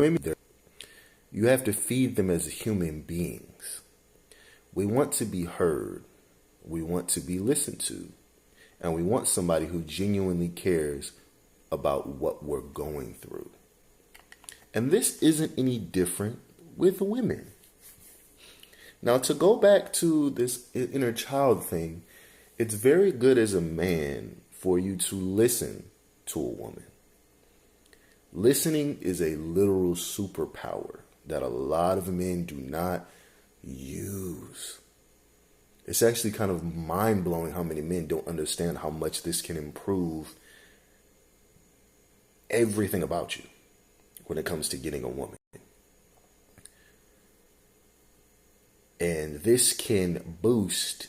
women, you have to feed them as human beings. We want to be heard. We want to be listened to. And we want somebody who genuinely cares about what we're going through. And this isn't any different with women. Now, to go back to this inner child thing, it's very good as a man for you to listen to a woman. Listening is a literal superpower that a lot of men do not use. It's actually kind of mind-blowing how many men don't understand how much this can improve everything about you when it comes to getting a woman. And this can boost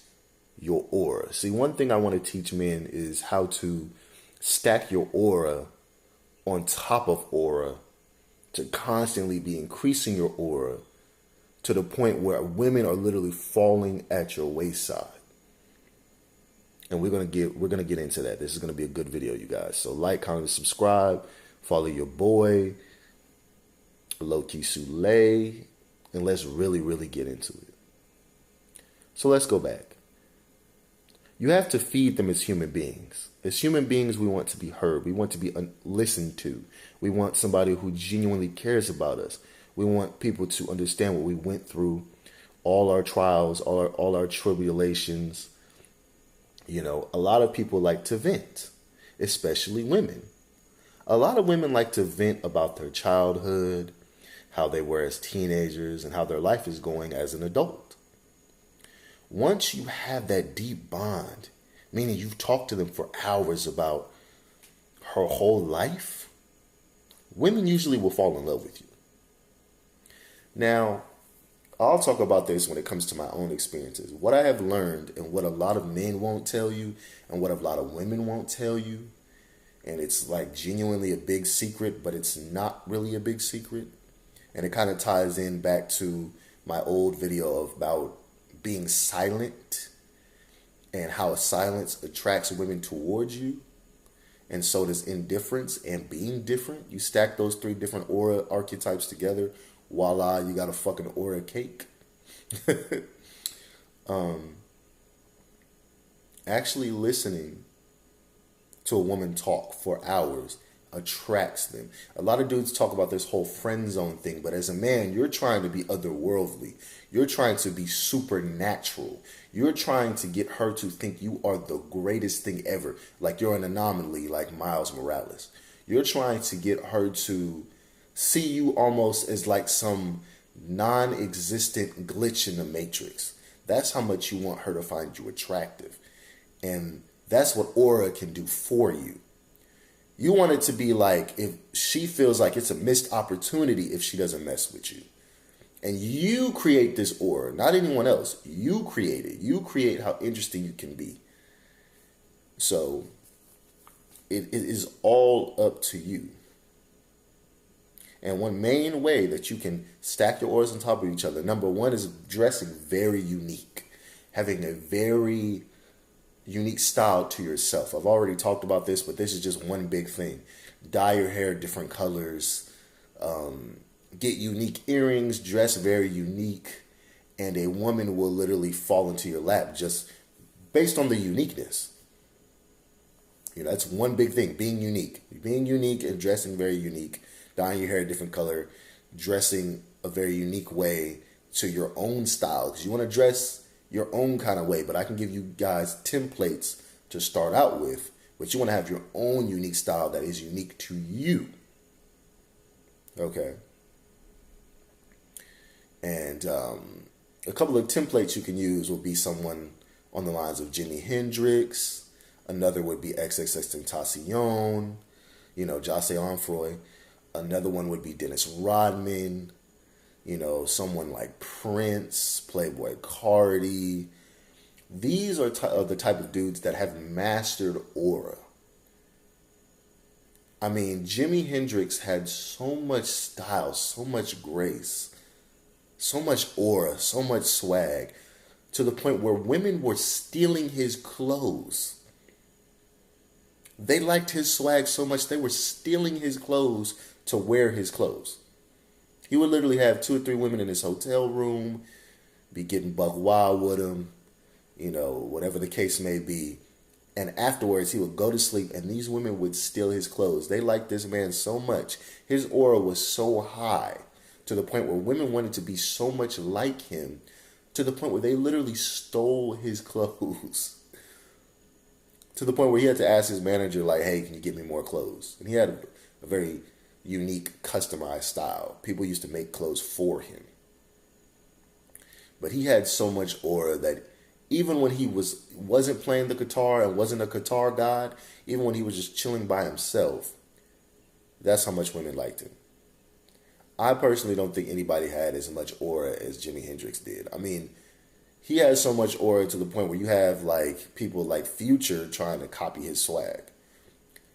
your aura. See, one thing I want to teach men is how to stack your aura on top of aura to constantly be increasing your aura to the point where women are literally falling at your wayside. And we're gonna get into that. This is gonna be a good video, you guys. So like, comment, subscribe, follow your boy, Loki Sule, and let's really get into it. So let's go back. You have to feed them as human beings. As human beings, we want to be heard. We want to be listened to. We want somebody who genuinely cares about us. We want people to understand what we went through, all our trials, all our tribulations. You know, a lot of people like to vent, especially women. A lot of women like to vent about their childhood, how they were as teenagers, and how their life is going as an adult. Once you have that deep bond, meaning you've talked to them for hours about her whole life, women usually will fall in love with you. Now, I'll talk about this when it comes to my own experiences. What I have learned and what a lot of men won't tell you and what a lot of women won't tell you, and it's like genuinely a big secret, but it's not really a big secret. And it kind of ties in back to my old video about being silent and how silence attracts women towards you. And so does indifference and being different. You stack those three different aura archetypes together. Voila, you got a fucking aura cake. Actually listening to a woman talk for hours attracts them. A lot of dudes talk about this whole friend zone thing, but as a man, you're trying to be otherworldly. You're trying to be supernatural. You're trying to get her to think you are the greatest thing ever, like you're an anomaly, like Miles Morales. You're trying to get her to see you almost as like some non-existent glitch in the matrix. That's how much you want her to find you attractive. And that's what aura can do for you. You want it to be like if she feels like it's a missed opportunity if she doesn't mess with you. And you create this aura, not anyone else. You create it. You create how interesting you can be. So it is all up to you. And one main way that you can stack your auras on top of each other, number one, is dressing very unique. Having a very unique style to yourself. I've already talked about this, but this is just one big thing. Dye your hair different colors, get unique earrings, dress very unique, and a woman will literally fall into your lap just based on the uniqueness. You know, that's one big thing, being unique. Being unique and dressing very unique, dyeing your hair a different color, dressing a very unique way to your own style. Because you want to dress your own kind of way, but I can give you guys templates to start out with, but you want to have your own unique style that is unique to you. Okay. And a couple of templates you can use will be someone on the lines of Jimi Hendrix. Another would be XXXTentacion, you know, Jose Onfroy. Another one would be Dennis Rodman. You know, someone like Prince, Playboy Cardi. These are the type of dudes that have mastered aura. I mean, Jimi Hendrix had so much style, so much grace, so much aura, so much swag, to the point where women were stealing his clothes. They liked his swag so much, they were stealing his clothes to wear his clothes. He would literally have 2 or 3 women in his hotel room, be getting buck wild with him, whatever the case may be. And afterwards, he would go to sleep, and these women would steal his clothes. They liked this man so much. His aura was so high to the point where women wanted to be so much like him, to the point where they literally stole his clothes. To the point where he had to ask his manager, like, hey, can you get me more clothes? And he had a very unique, customized style. People used to make clothes for him. But he had so much aura that even when he wasn't playing the guitar and wasn't a guitar god, even when he was just chilling by himself, that's how much women liked him. I personally don't think anybody had as much aura as Jimi Hendrix did. I mean, he has so much aura to the point where you have like people like Future trying to copy his swag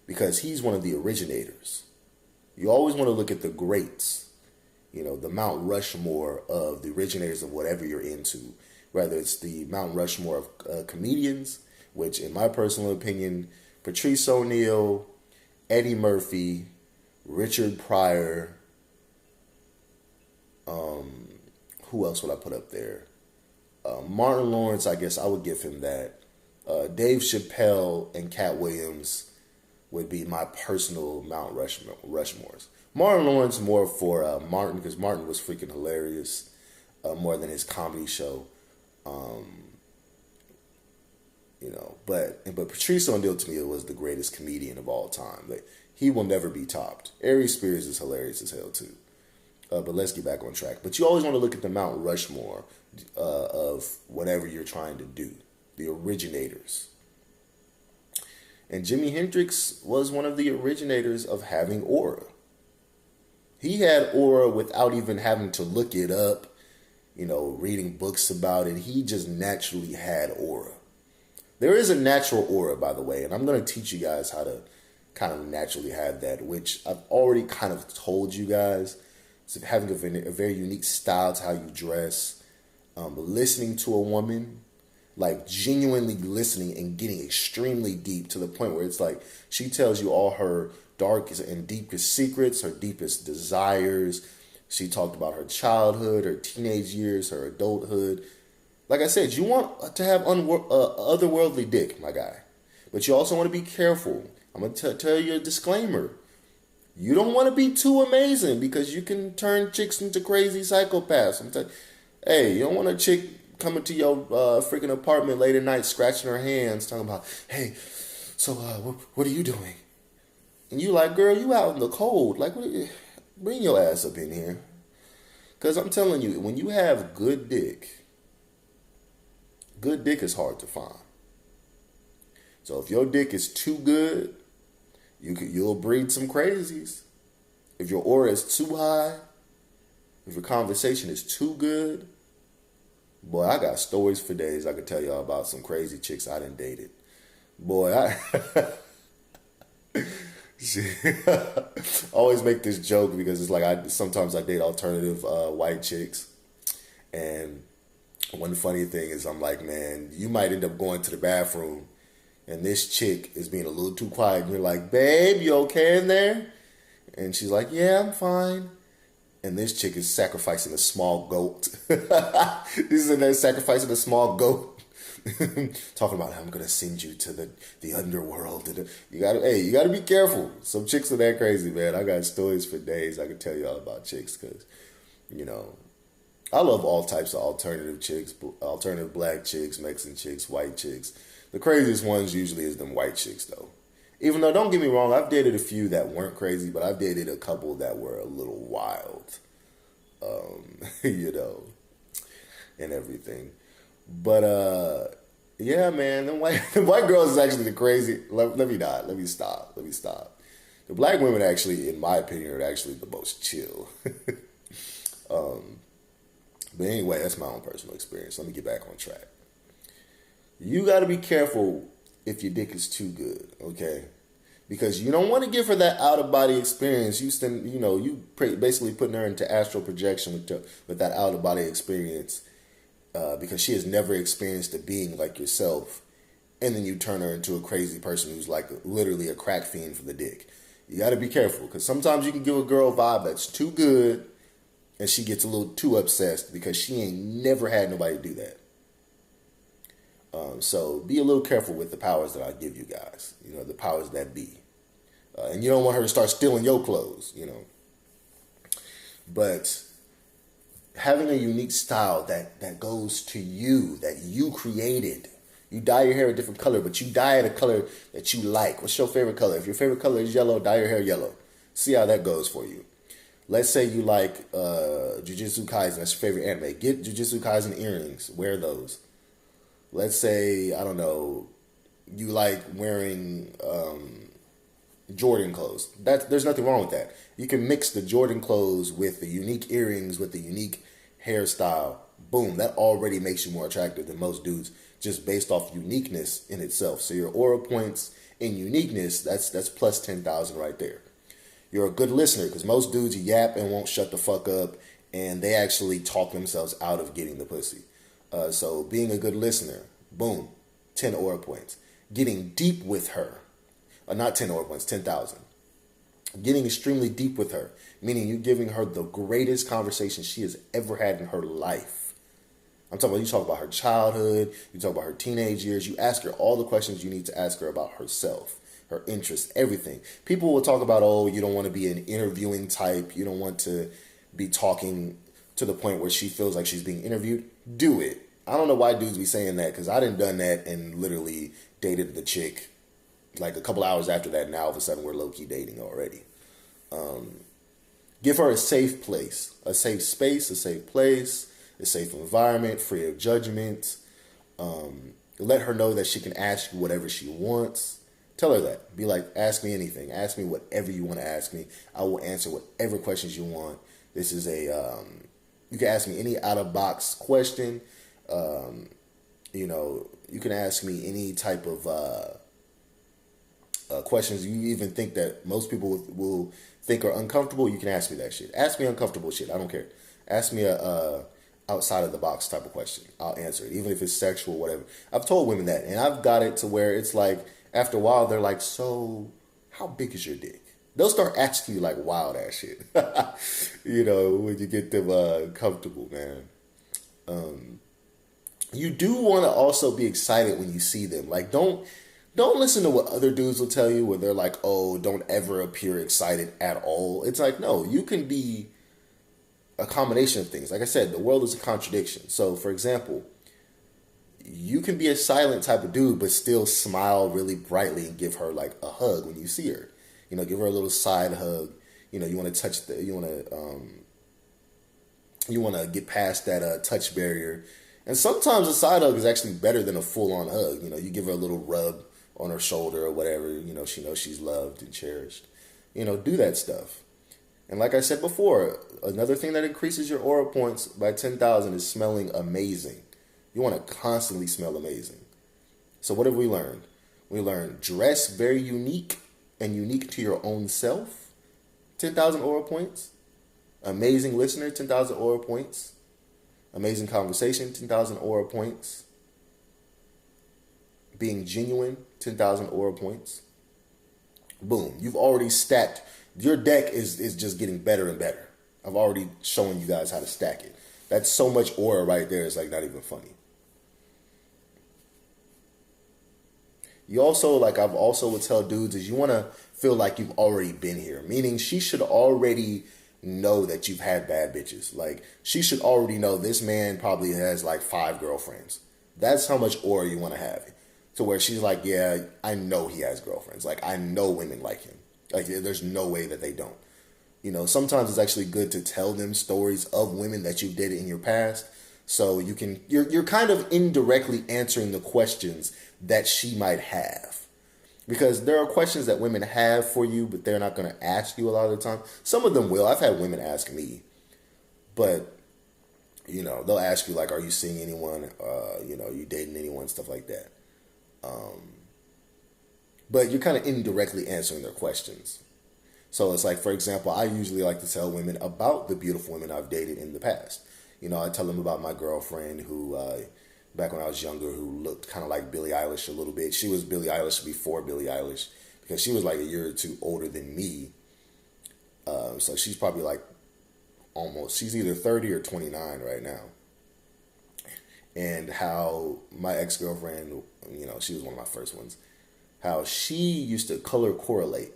because he's one of the originators. You always want to look at the greats, the Mount Rushmore of the originators of whatever you're into. Whether it's the Mount Rushmore of comedians, which in my personal opinion, Patrice O'Neal, Eddie Murphy, Richard Pryor, who else would I put up there? Martin Lawrence, I guess I would give him that. Dave Chappelle and Cat Williams would be my personal Mount Rushmores. Martin Lawrence more for Martin, because Martin was freaking hilarious, more than his comedy show. But Patrice O'Neal to me was the greatest comedian of all time. Like, he will never be topped. Aries Spears is hilarious as hell too. But let's get back on track. But you always want to look at the Mount Rushmore of whatever you're trying to do, the originators. And Jimi Hendrix was one of the originators of having aura. He had aura without even having to look it up, reading books about it. He just naturally had aura. There is a natural aura, by the way, and I'm going to teach you guys how to kind of naturally have that, which I've already kind of told you guys. It's having a very unique style to how you dress, listening to a woman, like genuinely listening and getting extremely deep to the point where it's like she tells you all her darkest and deepest secrets, her deepest desires. She talked about her childhood, her teenage years, her adulthood. Like I said, you want to have otherworldly dick, my guy. But you also want to be careful. I'm going to tell you a disclaimer. You don't want to be too amazing because you can turn chicks into crazy psychopaths. Hey, you don't want a chick coming to your freaking apartment late at night scratching her hands talking about, hey, so what are you doing? And you like, girl, you out in the cold. Like, bring your ass up in here. Because I'm telling you, when you have good dick is hard to find. So if your dick is too good, you'll breed some crazies. If your aura is too high, if your conversation is too good, boy, I got stories for days. I could tell y'all about some crazy chicks I done dated. Boy, I always make this joke because it's like sometimes I date alternative white chicks, and one funny thing is I'm like, man, you might end up going to the bathroom and this chick is being a little too quiet and you're like, babe, you okay in there? And she's like, yeah, I'm fine. And this chick is sacrificing a small goat. This is in there sacrificing a small goat. Talking about how I'm gonna send you to the underworld. You gotta be careful. Some chicks are that crazy, man. I got stories for days I can tell you all about chicks because, I love all types of alternative chicks, alternative black chicks, Mexican chicks, white chicks. The craziest ones usually is them white chicks, though. Even though, don't get me wrong, I've dated a few that weren't crazy, but I've dated a couple that were a little wild, and everything. But, yeah, man, the white girls is actually the crazy. Let me stop. The black women actually, in my opinion, are actually the most chill. But anyway, that's my own personal experience. Let me get back on track. You got to be careful if your dick is too good, okay? Because you don't want to give her that out-of-body experience. You basically putting her into astral projection with that out-of-body experience because she has never experienced a being like yourself. And then you turn her into a crazy person who's like literally a crack fiend for the dick. You got to be careful because sometimes you can give a girl a vibe that's too good And she gets a little too obsessed because she ain't never had nobody do that. So be a little careful with the powers that I give you guys. You know, the powers that be. And you don't want her to start stealing your clothes, you know. But having a unique style that goes to you, that you created. You dye your hair a different color, but you dye it a color that you like. What's your favorite color? If your favorite color is yellow, dye your hair yellow. See how that goes for you. Let's say you like Jujutsu Kaisen. That's your favorite anime. Get Jujutsu Kaisen earrings. Wear those. Let's say, I don't know, you like wearing Jordan clothes. There's nothing wrong with that. You can mix the Jordan clothes with the unique earrings, with the unique hairstyle. Boom, that already makes you more attractive than most dudes just based off uniqueness in itself. So your aura points in uniqueness, that's plus 10,000 right there. You're a good listener because most dudes yap and won't shut the fuck up, and they actually talk themselves out of getting the pussy. So being a good listener, boom, 10 aura points. Getting deep with her, not 10 aura points, 10,000. Getting extremely deep with her, meaning you giving her the greatest conversation she has ever had in her life. I'm talking about, you talk about her childhood, you talk about her teenage years, you ask her all the questions you need to ask her about herself, her interests, everything. People will talk about, oh, you don't want to be an interviewing type, you don't want to be talking to the point where she feels like she's being interviewed. Do it. I don't know why dudes be saying that, because I done that and literally dated the chick like a couple hours after that. Now all of a sudden we're low-key dating already. Give her a safe place, a safe space, a safe place, a safe environment, free of judgment. Let her know that she can ask you whatever she wants. Tell her that. Be like, ask me anything. Ask me whatever you want to ask me. I will answer whatever questions you want. This is you can ask me any out-of-box question. You know, you can ask me any type of questions you even think that most people will think are uncomfortable. You can ask me that shit. Ask me uncomfortable shit. I don't care. Ask me a outside of the box type of question. I'll answer it, even if it's sexual, whatever. I've told women that, and I've got it to where it's like, after a while, they're like, so how big is your dick? They'll start asking you like wild ass shit. You know, when you get them comfortable, man. You do want to also be excited when you see them. Like, don't listen to what other dudes will tell you where they're like, oh, don't ever appear excited at all. It's like, no, you can be a combination of things. Like I said, the world is a contradiction. So, for example, you can be a silent type of dude, but still smile really brightly and give her like a hug when you see her. You know, give her a little side hug. You know, you want to touch you want to get past that touch barrier. And sometimes a side hug is actually better than a full-on hug. You know, you give her a little rub on her shoulder or whatever. You know, she knows she's loved and cherished. You know, do that stuff. And like I said before, another thing that increases your aura points by 10,000 is smelling amazing. You want to constantly smell amazing. So what have we learned? We learned dress very unique and unique to your own self. 10,000 aura points. Amazing listener, 10,000 aura points. Amazing conversation, 10,000 aura points. Being genuine, 10,000 aura points. Boom. You've already stacked. Your deck is just getting better and better. I've already shown you guys how to stack it. That's so much aura right there, it's like not even funny. You also, like I've also would tell dudes, is you want to feel like you've already been here. Meaning she should already know that you've had bad bitches. Like, she should already know this man probably has like 5 girlfriends. That's how much aura you want to have. To where she's like, yeah, I know he has girlfriends. Like, I know women like him. Like, there's no way that they don't. You know, sometimes it's actually good to tell them stories of women that you've dated in your past. So you're kind of indirectly answering the questions that she might have. Because there are questions that women have for you, but they're not going to ask you a lot of the time. Some of them will. I've had women ask me. But, you know, they'll ask you, like, are you seeing anyone? You know, are you dating anyone? Stuff like that. But you're kind of indirectly answering their questions. So it's like, for example, I usually like to tell women about the beautiful women I've dated in the past. You know, I tell them about my girlfriend who, back when I was younger, who looked kind of like Billie Eilish a little bit. She was Billie Eilish before Billie Eilish because she was like a year or two older than me. So she's probably like almost, she's either 30 or 29 right now. And how my ex-girlfriend, she was one of my first ones, how she used to color correlate.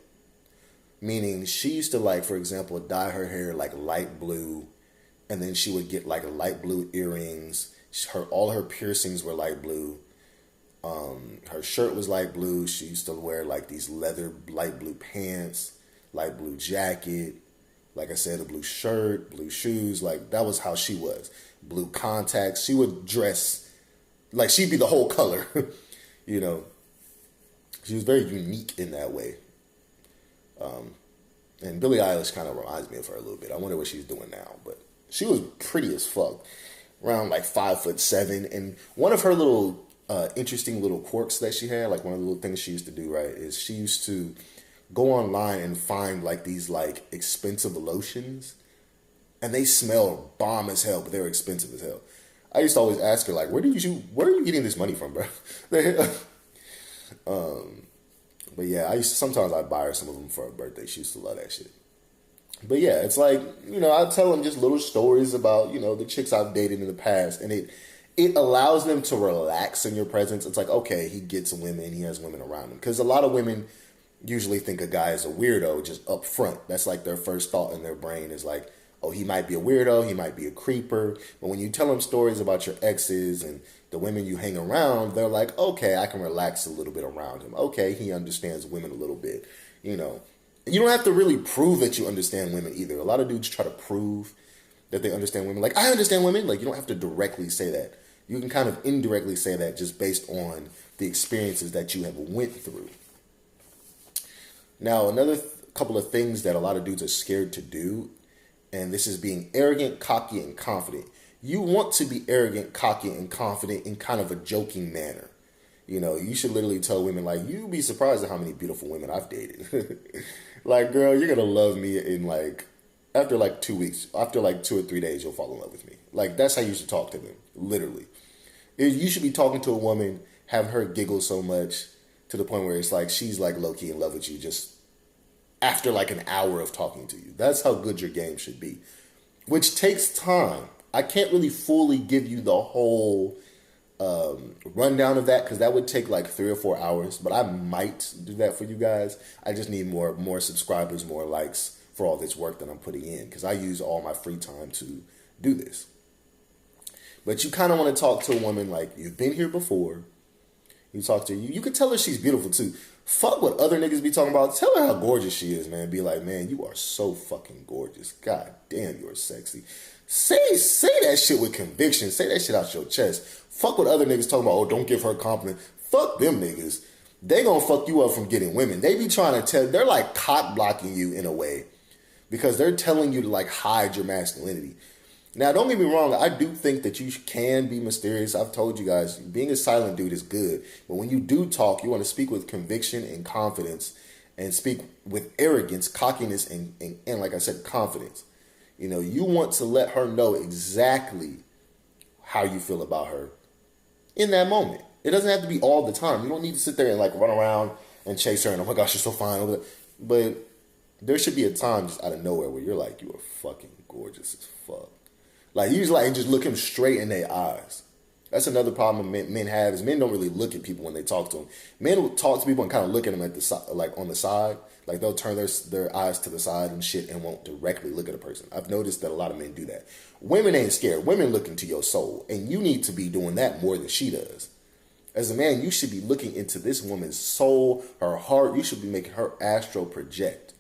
Meaning she used to, like, for example, dye her hair like light blue, and then she would get like light blue earrings. All her piercings were light blue. Her shirt was light blue. She used to wear like these leather light blue pants, light blue jacket. Like I said, a blue shirt, blue shoes. Like, that was how she was. Blue contacts. She would dress like she'd be the whole color. you know, she was very unique in that way. And Billie Eilish kind of reminds me of her a little bit. I wonder what she's doing now, but she was pretty as fuck, around like 5'7". And one of her little interesting little quirks that she had, like one of the little things she used to do, right, is she used to go online and find like these like expensive lotions, and they smell bomb as hell, but they were expensive as hell. I used to always ask her, like, where are you getting this money from, bro? But yeah, sometimes I'd buy her some of them for her birthday. She used to love that shit. But yeah, it's like, I tell them just little stories about, the chicks I've dated in the past, and it allows them to relax in your presence. It's like, okay, he gets women, he has women around him. Because a lot of women usually think a guy is a weirdo just up front. That's like their first thought in their brain is like, oh, he might be a weirdo, he might be a creeper. But when you tell them stories about your exes and the women you hang around, they're like, okay, I can relax a little bit around him. Okay, he understands women a little bit. You don't have to really prove that you understand women either. A lot of dudes try to prove that they understand women. Like, I understand women. Like, you don't have to directly say that. You can kind of indirectly say that just based on the experiences that you have went through. Now, another couple of things that a lot of dudes are scared to do, and this is being arrogant, cocky, and confident. You want to be arrogant, cocky, and confident in kind of a joking manner. You should literally tell women, like, you'd be surprised at how many beautiful women I've dated. Like, girl, you're going to love me in, like, after, like, 2 weeks. After, like, 2 or 3 days, you'll fall in love with me. Like, that's how you should talk to them, literally. You should be talking to a woman, have her giggle so much to the point where it's like she's, like, low-key in love with you just after, like, an hour of talking to you. That's how good your game should be, which takes time. I can't really fully give you the whole rundown of that because that would take like 3 or 4 hours, but I might do that for you guys. I just need more subscribers, more likes for all this work that I'm putting in because I use all my free time to do this. But you kind of want to talk to a woman like you've been here before. You talk to her, you could tell her she's beautiful too. Fuck what other niggas be talking about. Tell her how gorgeous she is, man. Be like, man, you are so fucking gorgeous. God damn, you are sexy. Say that shit with conviction. Say that shit out your chest. Fuck what other niggas talking about. Oh, don't give her a compliment. Fuck them niggas. They gonna fuck you up from getting women. They be trying to tell. They're like cock blocking you in a way because they're telling you to like hide your masculinity. Now, don't get me wrong. I do think that you can be mysterious. I've told you guys, being a silent dude is good. But when you do talk, you want to speak with conviction and confidence and speak with arrogance, cockiness, and like I said, confidence. You want to let her know exactly how you feel about her in that moment. It doesn't have to be all the time. You don't need to sit there and like run around and chase her and, oh my gosh, you're so fine. But there should be a time just out of nowhere where you're like, you are fucking gorgeous as fuck. Like, you just look him straight in their eyes. That's another problem men have is men don't really look at people when they talk to them. Men will talk to people and kind of look at them at the side, like on the side. Like they'll turn their eyes to the side and shit and won't directly look at a person. I've noticed that a lot of men do that. Women ain't scared. Women look into your soul, and you need to be doing that more than she does. As a man, you should be looking into this woman's soul, her heart. You should be making her astral project.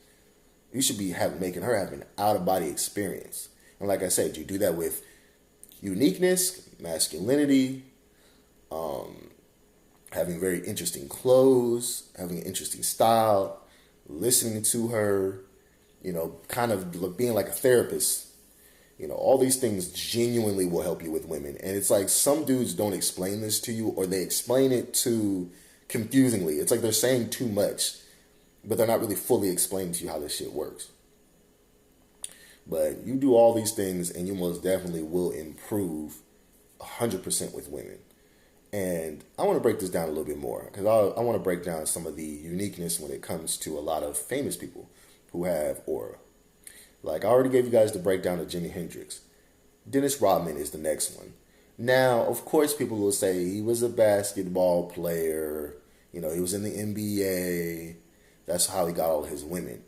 You should be making her have an out-of-body experience. And like I said, you do that with uniqueness, masculinity, having very interesting clothes, having an interesting style, listening to her, kind of being like a therapist. All these things genuinely will help you with women. And it's like some dudes don't explain this to you, or they explain it too confusingly. It's like they're saying too much, but they're not really fully explaining to you how this shit works. But you do all these things and you most definitely will improve 100% with women. And I want to break this down a little bit more because I want to break down some of the uniqueness when it comes to a lot of famous people who have aura. Like I already gave you guys the breakdown of Jimi Hendrix. Dennis Rodman is the next one. Now, of course, people will say he was a basketball player. You know, he was in the NBA. That's how he got all his women.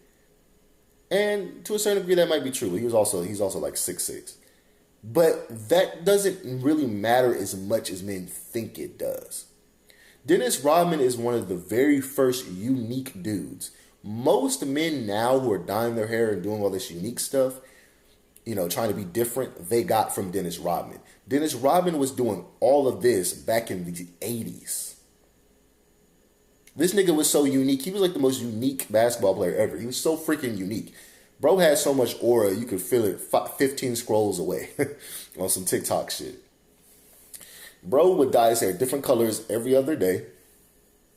And to a certain degree, that might be true. He's also like 6'6". But that doesn't really matter as much as men think it does. Dennis Rodman is one of the very first unique dudes. Most men now who are dyeing their hair and doing all this unique stuff, you know, trying to be different, they got from Dennis Rodman. Dennis Rodman was doing all of this back in the 80s. This nigga was so unique. He was like the most unique basketball player ever. He was so freaking unique. Bro had so much aura, you could feel it 15 scrolls away on some TikTok shit. Bro would dye his hair different colors every other day.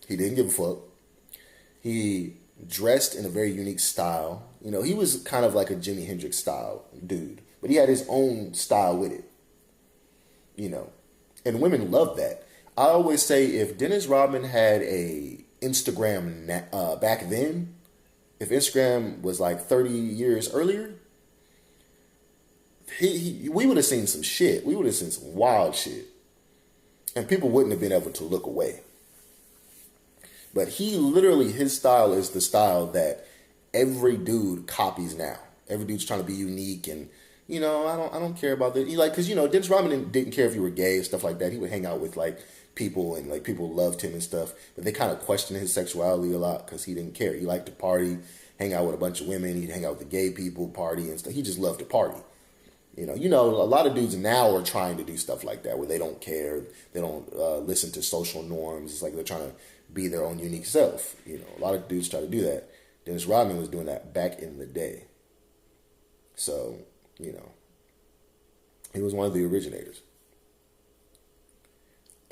He didn't give a fuck. He dressed in a very unique style. You know, he was kind of like a Jimi Hendrix style dude, but he had his own style with it. You know, and women love that. I always say if Dennis Rodman had a Instagram back then, if Instagram was like 30 years earlier, we would have seen some shit. We would have seen some wild shit. And people wouldn't have been able to look away. But his style is the style that every dude copies now. Every dude's trying to be unique, and you know, I don't care about that. Because you know, Dennis Rodman didn't care if you were gay and stuff like that. He would hang out with like people, and like people loved him and stuff. But they kind of questioned his sexuality a lot because he didn't care. He liked to party, hang out with a bunch of women. He'd hang out with the gay people, party and stuff. He just loved to party. You know, a lot of dudes now are trying to do stuff like that where they don't care. They don't listen to social norms. It's like they're trying to be their own unique self. You know, a lot of dudes try to do that. Dennis Rodman was doing that back in the day. So, you know, he was one of the originators.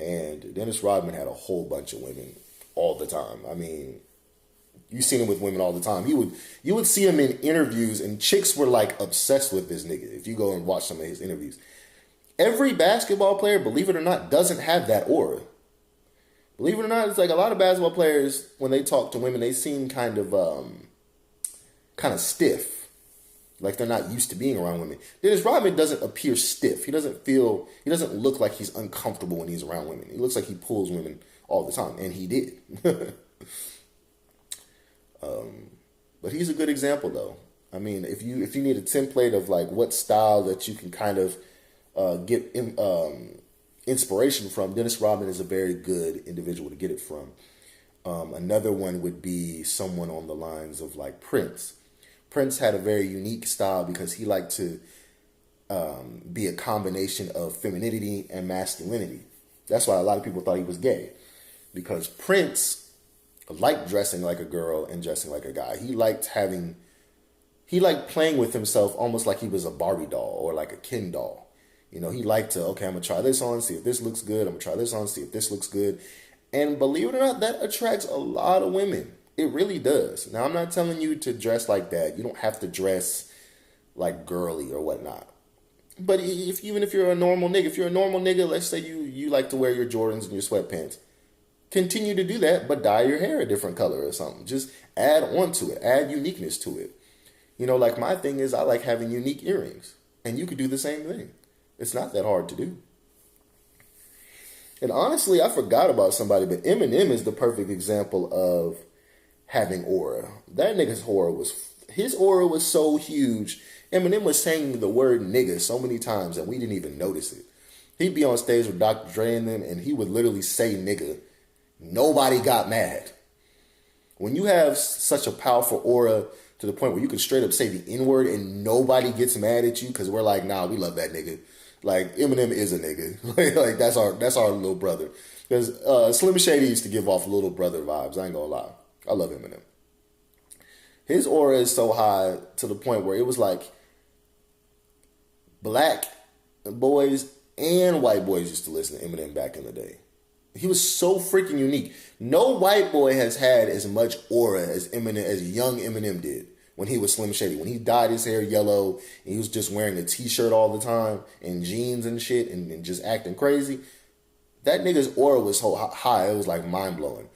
And Dennis Rodman had a whole bunch of women all the time. I mean, you seen him with women all the time. You would see him in interviews, and chicks were like obsessed with this nigga. If you go and watch some of his interviews, every basketball player, believe it or not, doesn't have that aura. Believe it or not, it's like a lot of basketball players, when they talk to women, they seem kind of stiff, like they're not used to being around women. Dennis Rodman doesn't appear stiff. He doesn't look like he's uncomfortable when he's around women. He looks like he pulls women all the time, and he did. But he's a good example, though. I mean, if you need a template of like what style that you can kind of get inspiration from, Dennis Rodman is a very good individual to get it from. Another one would be someone on the lines of like Prince. Prince had a very unique style because he liked to be a combination of femininity and masculinity. That's why a lot of people thought he was gay, because Prince liked dressing like a girl and dressing like a guy. He liked playing with himself almost like he was a Barbie doll or like a Ken doll. You know, he liked to, okay, I'm going to try this on, see if this looks good. I'm going to try this on, see if this looks good. And believe it or not, that attracts a lot of women. It really does. Now, I'm not telling you to dress like that. You don't have to dress like girly or whatnot. But even if you're a normal nigga, let's say you like to wear your Jordans and your sweatpants, continue to do that, but dye your hair a different color or something. Just add on to it. Add uniqueness to it. You know, like my thing is I like having unique earrings. And you could do the same thing. It's not that hard to do. And honestly, I forgot about somebody, but Eminem is the perfect example of having aura. That nigga's his aura was so huge. Eminem was saying the word nigga so many times that we didn't even notice it. He'd be on stage with Dr. Dre and them, and he would literally say nigga. Nobody got mad. When you have such a powerful aura to the point where you can straight up say the N-word and nobody gets mad at you because we're like, nah, we love that nigga. Like, Eminem is a nigga. Like, that's our little brother. Because Slim Shady used to give off little brother vibes. I ain't gonna lie. I love Eminem. His aura is so high to the point where it was like black boys and white boys used to listen to Eminem back in the day. He was so freaking unique. No white boy has had as much aura as Eminem, as young Eminem did when he was Slim Shady. When he dyed his hair yellow and he was just wearing a t-shirt all the time and jeans and shit and just acting crazy. That nigga's aura was so high, it was like mind-blowing.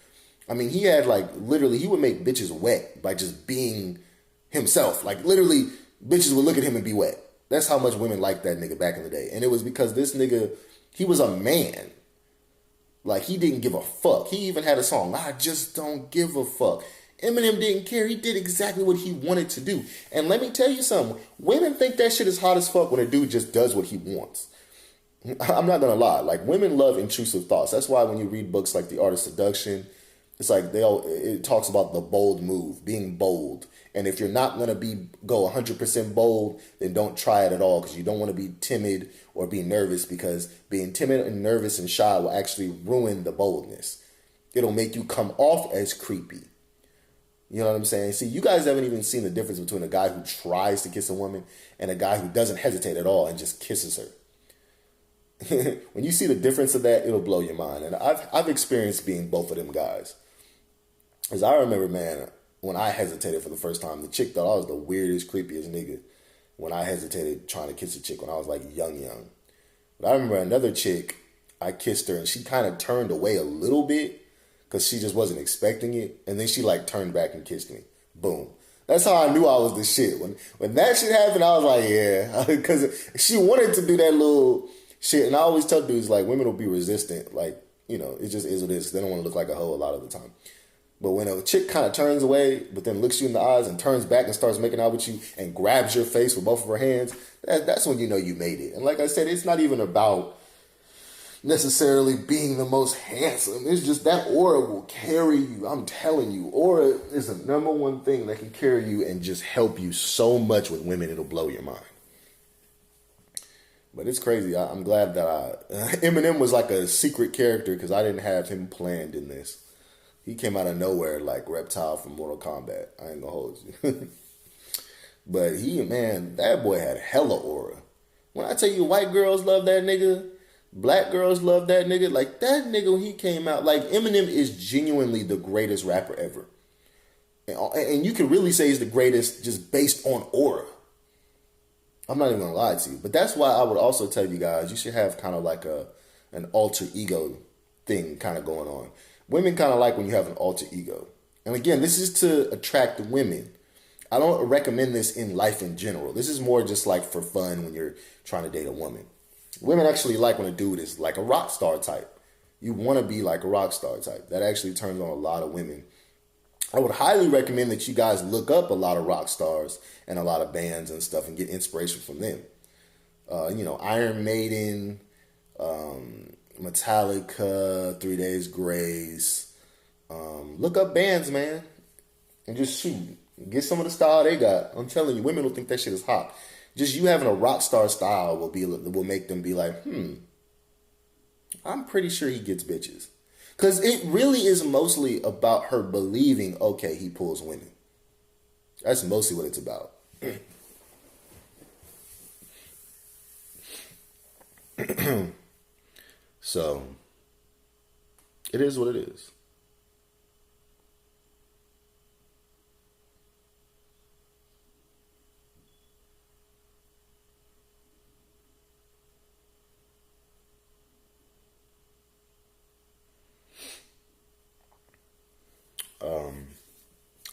I mean, he had like literally, he would make bitches wet by just being himself. Like literally, bitches would look at him and be wet. That's how much women liked that nigga back in the day. And it was because this nigga, he was a man. Like, he didn't give a fuck. He even had a song, I Just Don't Give a Fuck. Eminem didn't care. He did exactly what he wanted to do. And let me tell you something. Women think that shit is hot as fuck when a dude just does what he wants. I'm not gonna lie. Like, women love intrusive thoughts. That's why when you read books like The Art of Seduction, it's like it talks about the bold move, being bold. And if you're not gonna go 100% bold, then don't try it at all, because you don't want to be timid or be nervous, because being timid and nervous and shy will actually ruin the boldness. It'll make you come off as creepy. You know what I'm saying? See, you guys haven't even seen the difference between a guy who tries to kiss a woman and a guy who doesn't hesitate at all and just kisses her. When you see the difference of that, it'll blow your mind. And I've experienced being both of them guys. Because I remember, man, when I hesitated for the first time, the chick thought I was the weirdest, creepiest nigga when I hesitated trying to kiss a chick when I was like young. But I remember another chick, I kissed her and she kind of turned away a little bit because she just wasn't expecting it. And then she like turned back and kissed me. Boom. That's how I knew I was the shit. When that shit happened, I was like, yeah. Because she wanted to do that little shit. And I always tell dudes, like, women will be resistant. Like, you know, it just is what it is. They don't want to look like a hoe a lot of the time. But when a chick kind of turns away, but then looks you in the eyes and turns back and starts making out with you and grabs your face with both of her hands, that's when you know you made it. And like I said, it's not even about necessarily being the most handsome. It's just that aura will carry you. I'm telling you, aura is the number one thing that can carry you and just help you so much with women. It'll blow your mind. But it's crazy. I'm glad that Eminem was like a secret character because I didn't have him planned in this. He came out of nowhere like Reptile from Mortal Kombat. I ain't gonna hold you. But that boy had hella aura. When I tell you white girls love that nigga, black girls love that nigga. Like, that nigga, when he came out, like, Eminem is genuinely the greatest rapper ever. And you can really say he's the greatest just based on aura. I'm not even gonna lie to you. But that's why I would also tell you guys, you should have kind of like an alter ego thing kind of going on. Women kind of like when you have an alter ego. And again, this is to attract women. I don't recommend this in life in general. This is more just like for fun when you're trying to date a woman. Women actually like when a dude is like a rock star type. You want to be like a rock star type. That actually turns on a lot of women. I would highly recommend that you guys look up a lot of rock stars and a lot of bands and stuff and get inspiration from them. Iron Maiden, Metallica, 3 Days Grace. Look up bands, man, and just shoot. Get some of the style they got. I'm telling you, women will think that shit is hot. Just you having a rock star style will make them be like, I'm pretty sure he gets bitches. Because it really is mostly about her believing, okay, he pulls women. That's mostly what it's about. So, it is what it is.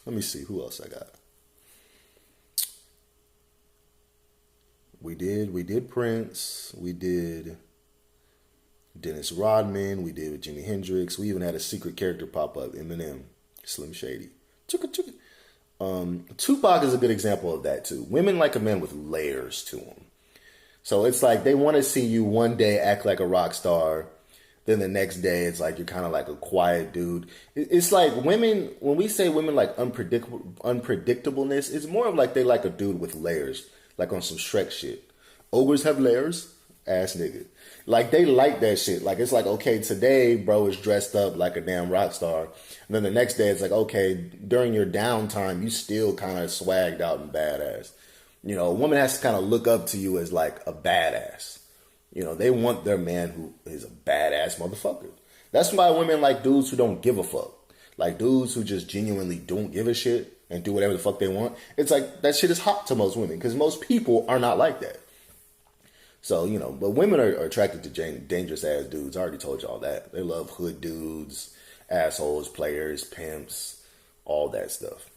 Let me see who else I got. We did Prince. We did Dennis Rodman. We did Jimi Hendrix. We even had a secret character pop up, Eminem, Slim Shady. Chugga, chugga. Tupac is a good example of that too. Women like a man with layers to them. So it's like they want to see you one day act like a rock star. Then the next day, it's like you're kind of like a quiet dude. It's like women, when we say women like unpredictableness, it's more of like they like a dude with layers, like on some Shrek shit. Ogres have layers, ass nigga. Like, they like that shit. Like, it's like, okay, today, bro is dressed up like a damn rock star. And then the next day, it's like, okay, during your downtime, you still kind of swagged out and badass. You know, a woman has to kind of look up to you as like a badass. You know, they want their man who is a badass motherfucker. That's why women like dudes who don't give a fuck. Like dudes who just genuinely don't give a shit and do whatever the fuck they want. It's like, that shit is hot to most women because most people are not like that. So, you know, but women are attracted to dangerous ass dudes. I already told you all that. They love hood dudes, assholes, players, pimps, all that stuff.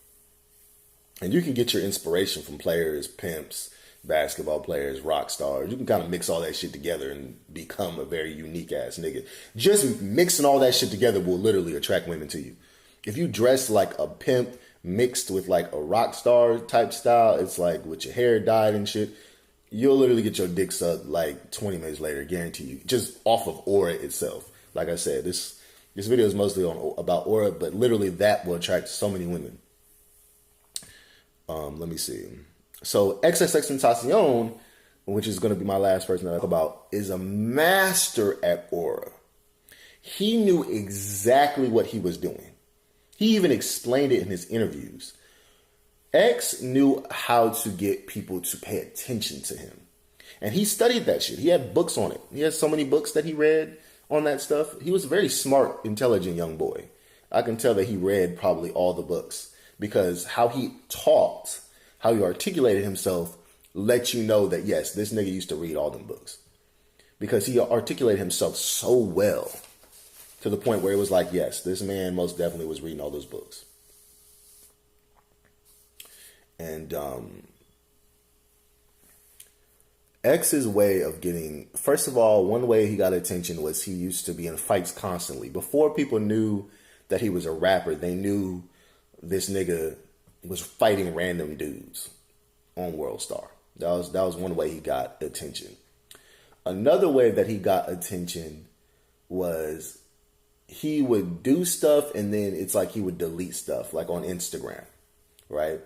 And you can get your inspiration from players, pimps, basketball players, rock stars. You can kind of mix all that shit together and become a very unique ass nigga. Just mixing all that shit together will literally attract women to you. If you dress like a pimp mixed with like a rock star type style, it's like with your hair dyed and shit, you'll literally get your dick sucked like 20 minutes later, guarantee you, just off of aura itself. Like I said, this video is mostly about aura, but literally that will attract so many women. Let me see. So XXXTentacion, which is going to be my last person to talk about, is a master at aura. He knew exactly what he was doing. He even explained it in his interviews. X knew how to get people to pay attention to him. And he studied that shit. He had books on it. He has so many books that he read on that stuff. He was a very smart, intelligent young boy. I can tell that he read probably all the books because how he talked, how he articulated himself, let you know that, yes, this nigga used to read all them books. Because he articulated himself so well to the point where it was like, yes, this man most definitely was reading all those books. And X's way of getting, first of all, one way he got attention was he used to be in fights constantly. Before people knew that he was a rapper, they knew this nigga was fighting random dudes on World Star. That was one way he got attention. Another way that he got attention was he would do stuff and then it's like he would delete stuff, like on Instagram, right?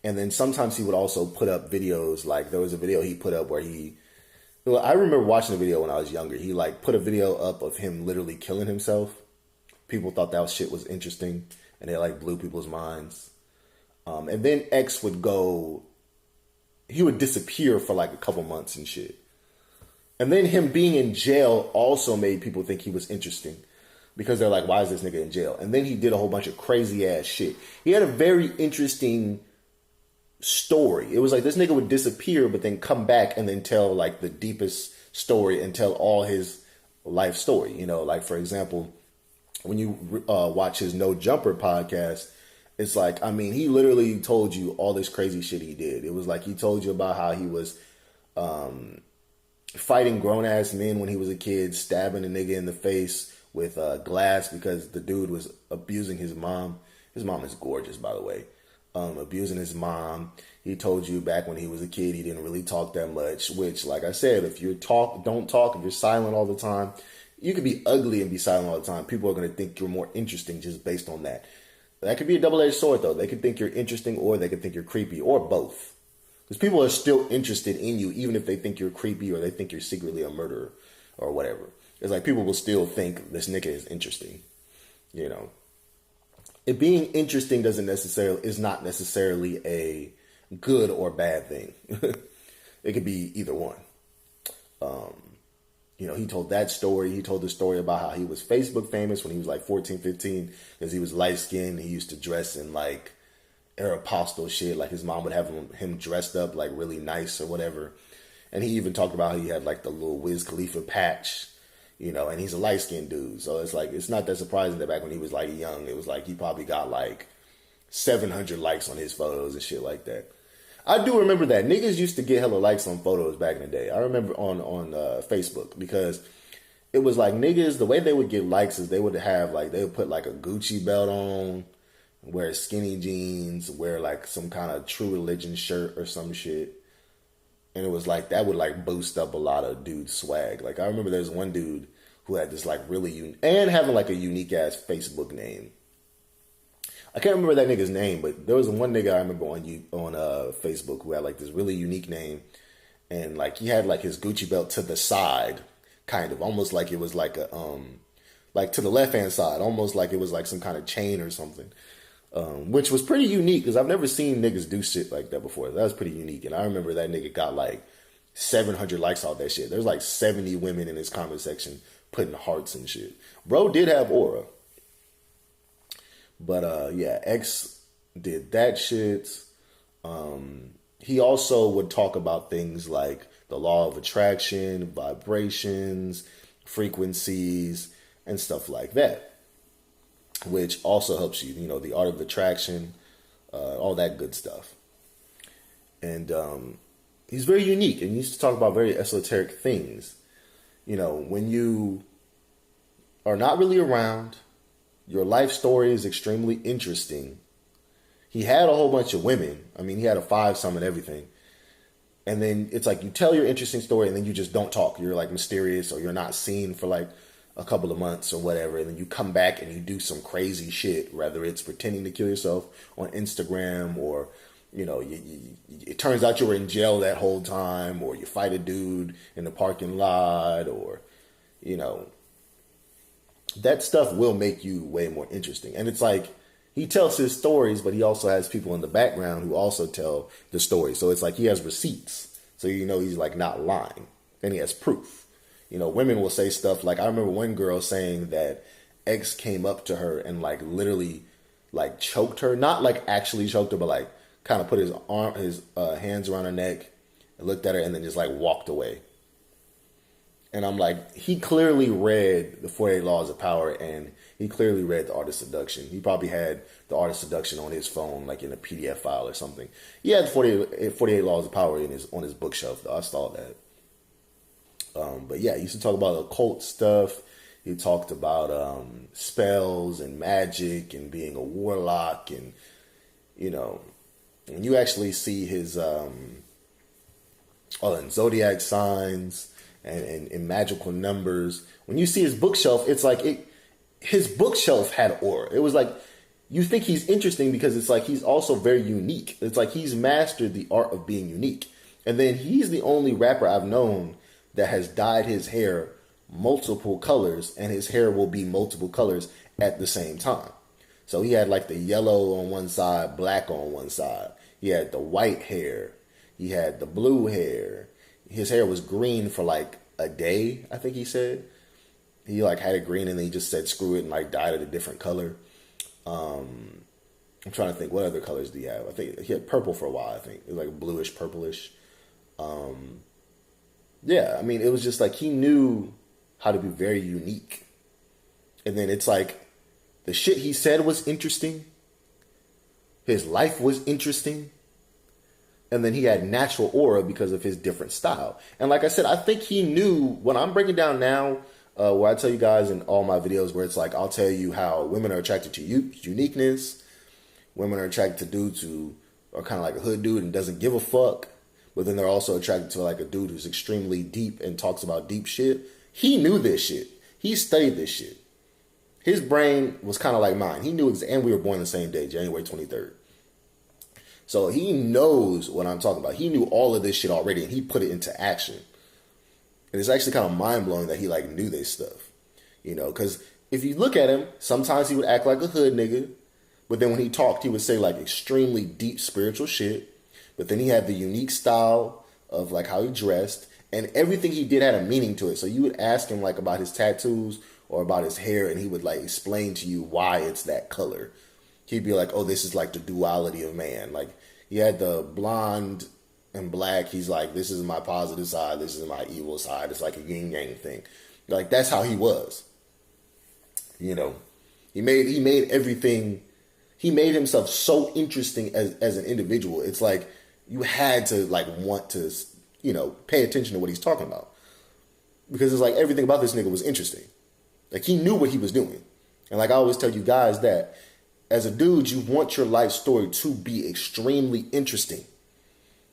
And then sometimes he would also put up videos. Like there was a video he put up where I remember watching a video when I was younger. He like put a video up of him literally killing himself. People thought that shit was interesting and they like blew people's minds. And then X would he would disappear for like a couple months and shit. And then him being in jail also made people think he was interesting because they're like, why is this nigga in jail? And then he did a whole bunch of crazy ass shit. He had a very interesting story. It was like this nigga would disappear but then come back and then tell like the deepest story and tell all his life story. You know, like for example, when you watch his No Jumper podcast, it's like, I mean, he literally told you all this crazy shit he did. It was like he told you about how he was fighting grown-ass men when he was a kid, stabbing a nigga in the face with glass because the dude was abusing his mom. His mom is gorgeous, by the way. Abusing his mom. He told you back when he was a kid, he didn't really talk that much, which, like I said, if you don't talk, if you're silent all the time, you could be ugly and be silent all the time. People are going to think you're more interesting just based on that. That could be a double-edged sword, though. They could think you're interesting or they could think you're creepy or both. Because people are still interested in you even if they think you're creepy or they think you're secretly a murderer or whatever. It's like people will still think this nigga is interesting, you know. It being interesting is not necessarily a good or bad thing. It could be either one. You know, he told that story. He told the story about how he was Facebook famous when he was like 14, 15 because he was light skinned. He used to dress in like Aeropostale shit. Like his mom would have him dressed up like really nice or whatever. And he even talked about how he had like the little Wiz Khalifa patch, you know, and he's a light skinned dude. So it's like, it's not that surprising that back when he was like young, it was like he probably got like 700 likes on his photos and shit like that. I do remember that. Niggas used to get hella likes on photos back in the day. I remember on Facebook because it was like niggas, the way they would get likes is they would put like a Gucci belt on, wear skinny jeans, wear like some kind of True Religion shirt or some shit. And it was like, that would like boost up a lot of dudes' swag. Like I remember there's one dude who had this like really and having like a unique ass Facebook name. I can't remember that nigga's name, but there was one nigga I remember on Facebook who had like this really unique name, and like he had like his Gucci belt to the side, kind of almost like it was like a like to the left hand side, almost like it was like some kind of chain or something, which was pretty unique because I've never seen niggas do shit like that before. That was pretty unique, and I remember that nigga got like 700 likes off that shit. There's like 70 women in his comment section putting hearts and shit. Bro did have aura. But yeah, X did that shit. He also would talk about things like the law of attraction, vibrations, frequencies, and stuff like that, which also helps you, you know, the art of attraction, all that good stuff. And he's very unique, and he used to talk about very esoteric things. You know, when you are not really around, your life story is extremely interesting. He had a whole bunch of women. I mean, he had a fivesome and everything. And then it's like you tell your interesting story and then you just don't talk. You're like mysterious, or you're not seen for like a couple of months or whatever. And then you come back and you do some crazy shit, whether it's pretending to kill yourself on Instagram, or, you know, it turns out you were in jail that whole time, or you fight a dude in the parking lot, or, you know, that stuff will make you way more interesting. And it's like, he tells his stories, but he also has people in the background who also tell the story. So it's like he has receipts. So you know he's like not lying. And he has proof. You know, women will say stuff like, I remember one girl saying that X came up to her and like literally like choked her. Not like actually choked her, but like kind of put his hands around her neck and looked at her and then just like walked away. And I'm like, he clearly read the 48 Laws of Power, and he clearly read The Art of Seduction. He probably had The Art of Seduction on his phone, like in a PDF file or something. He had 48 Laws of Power on his bookshelf, though. I saw that. But yeah, he used to talk about occult stuff. He talked about spells and magic and being a warlock. And, you know, when you actually see his and zodiac signs, and magical numbers. When you see his bookshelf, it's like his bookshelf had aura. It was like, you think he's interesting because it's like he's also very unique. It's like he's mastered the art of being unique. And then he's the only rapper I've known that has dyed his hair multiple colors, and his hair will be multiple colors at the same time. So he had like the yellow on one side, black on one side. He had the white hair. He had the blue hair. His hair was green for like a day, I think he said. He like had it green and then he just said screw it and like dyed it a different color. I'm trying to think, what other colors do he have? I think he had purple for a while, I think. It was like bluish, purplish. Yeah, I mean, it was just like he knew how to be very unique. And then it's like the shit he said was interesting. His life was interesting. And then he had natural aura because of his different style. And like I said, I think he knew, when I'm breaking down now, where I tell you guys in all my videos where it's like, I'll tell you how women are attracted to uniqueness. Women are attracted to dudes who are kind of like a hood dude and doesn't give a fuck. But then they're also attracted to like a dude who's extremely deep and talks about deep shit. He knew this shit. He studied this shit. His brain was kind of like mine. He knew, and we were born the same day, January 23rd. So he knows what I'm talking about. He knew all of this shit already, and he put it into action. And it's actually kind of mind-blowing that he like knew this stuff. You know, because if you look at him, sometimes he would act like a hood nigga. But then when he talked, he would say like extremely deep spiritual shit. But then he had the unique style of like how he dressed. And everything he did had a meaning to it. So you would ask him like about his tattoos or about his hair, and he would like explain to you why it's that color. He'd be like, oh, this is like the duality of man. Like, he had the blonde and black. He's like, this is my positive side. This is my evil side. It's like a yin yang thing. Like, that's how he was. You know, he made everything. He made himself so interesting as an individual. It's like you had to like want to, you know, pay attention to what he's talking about. Because it's like everything about this nigga was interesting. Like, he knew what he was doing. And like I always tell you guys that, as a dude, you want your life story to be extremely interesting.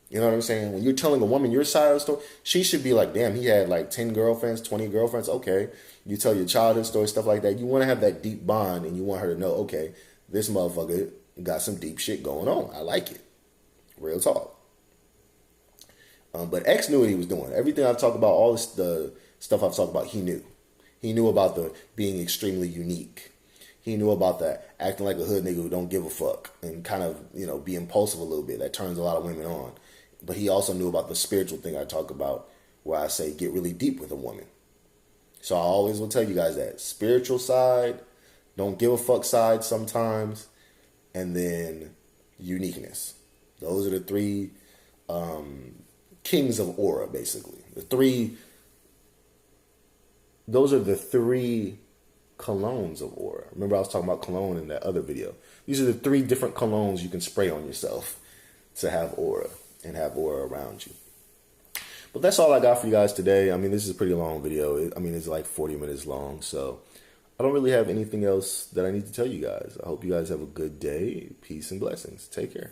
You know what I'm saying? When you're telling a woman your side of the story, she should be like, damn, he had like 10 girlfriends, 20 girlfriends. Okay. You tell your childhood story, stuff like that. You want to have that deep bond, and you want her to know, okay, this motherfucker got some deep shit going on. I like it. Real talk. But X knew what he was doing. Everything I've talked about, all the stuff I've talked about, he knew. He knew about the being extremely unique. He knew about that acting like a hood nigga who don't give a fuck and kind of, you know, be impulsive a little bit. That turns a lot of women on. But he also knew about the spiritual thing I talk about, where I say get really deep with a woman. So I always will tell you guys that. Spiritual side, don't give a fuck side sometimes, and then uniqueness. Those are the three kings of aura, basically. Those are the three colognes of aura. Remember I was talking about cologne in that other video. These are the 3 different colognes you can spray on yourself to have aura and have aura around you. But that's all I got for you guys today. I mean, this is a pretty long video. It's like 40 minutes long, so I don't really have anything else that I need to tell you guys. I hope you guys have a good day. Peace and blessings. Take care.